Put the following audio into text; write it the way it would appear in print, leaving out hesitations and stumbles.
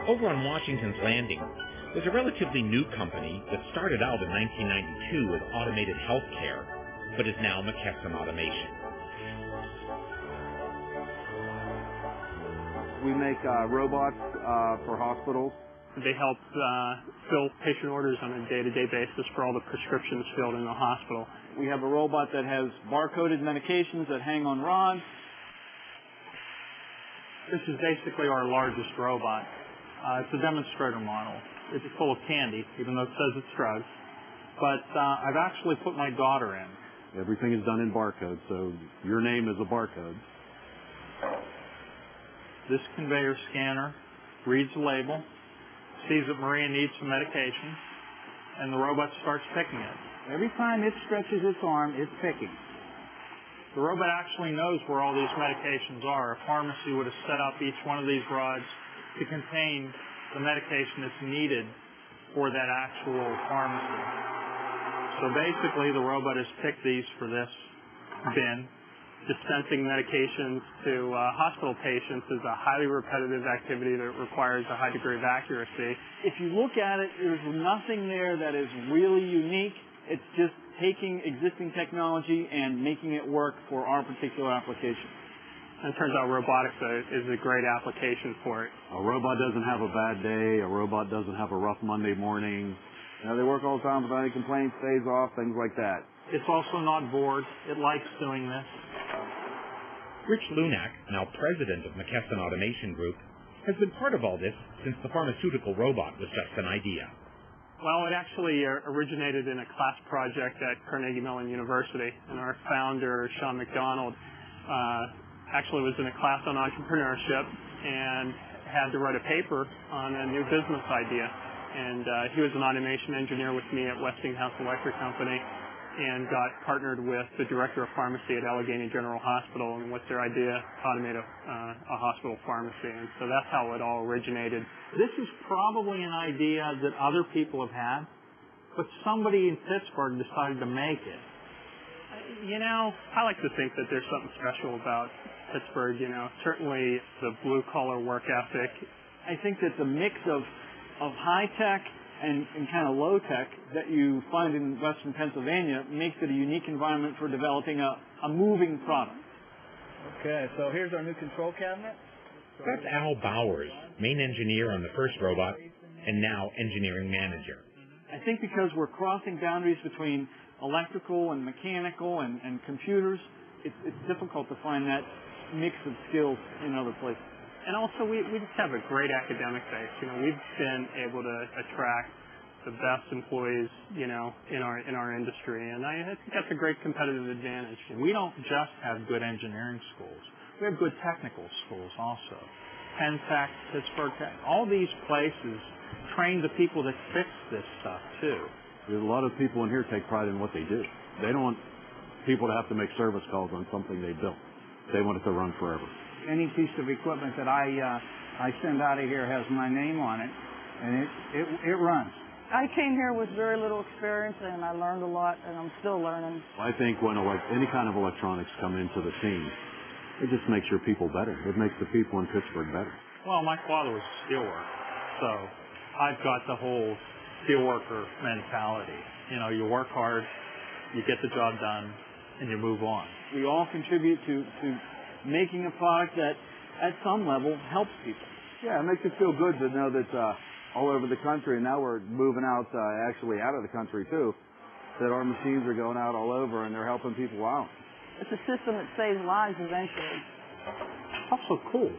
Over on Washington's Landing was a relatively new company that started out in 1992 with automated healthcare, but is now McKesson Automation. We make robots for hospitals. They help fill patient orders on a day-to-day basis for all the prescriptions filled in the hospital. We have a robot that has barcoded medications that hang on rods. This is basically our largest robot. It's a demonstrator model. It's full of candy, even though it says it's drugs. But I've actually put my daughter in. Everything is done in barcode, so your name is a barcode. This conveyor scanner reads the label, sees that Maria needs some medication, and the robot starts picking it. Every time it stretches its arm, it's picking. The robot actually knows where all these medications are. A pharmacy would have set up each one of these rods to contain the medication that's needed for that actual pharmacy. So basically, the robot has picked these for this bin. Dispensing medications to hospital patients is a highly repetitive activity that requires a high degree of accuracy. If you look at it, there's nothing there that is really unique. It's just taking existing technology and making it work for our particular application. And it turns out robotics is a great application for it. A robot doesn't have a bad day. A robot doesn't have a rough Monday morning. You know, they work all the time without any complaints, days off, things like that. It's also not bored. It likes doing this. Rich Lunak, now president of McKesson Automation Group, has been part of all this since the pharmaceutical robot was just an idea. Well, it actually originated in a class project at Carnegie Mellon University, and our founder, Sean McDonald, actually was in a class on entrepreneurship and had to write a paper on a new business idea. And he was an automation engineer with me at Westinghouse Electric Company, and got partnered with the director of pharmacy at Allegheny General Hospital, and with their idea, automate a hospital pharmacy. And so that's how it all originated. This is probably an idea that other people have had, but somebody in Pittsburgh decided to make it. You know, I like to think that there's something special about Pittsburgh, you know, certainly the blue-collar work ethic. I think that the mix of high-tech and kind of low-tech that you find in western Pennsylvania makes it a unique environment for developing a moving product. Okay, so here's our new control cabinet. That's Al Bowers, main engineer on the first robot, and now engineering manager. I think because we're crossing boundaries between electrical and mechanical and computers, it's difficult to find that mix of skills in other places. And also, we just have a great academic base. You know, we've been able to attract the best employees, you know, in our industry, and I think that's a great competitive advantage. We don't just have good engineering schools; we have good technical schools also. Penn Tech, Pittsburgh Tech, all these places train the people that fix this stuff too. There's a lot of people in here take pride in what they do. They don't want people to have to make service calls on something they built. They want it to run forever. Any piece of equipment that I send out of here has my name on it, and it runs. I came here with very little experience, and I learned a lot, and I'm still learning. I think when any kind of electronics come into the team, it just makes your people better. It makes the people in Pittsburgh better. Well, my father was a steelworker, so I've got the whole steelworker mentality. You know, you work hard, you get the job done, and you move on. We all contribute to making a product that, at some level, helps people. Yeah, it makes it feel good to know that all over the country, and now we're moving out, actually out of the country too, that our machines are going out all over and they're helping people out. It's a system that saves lives eventually. That's so cool.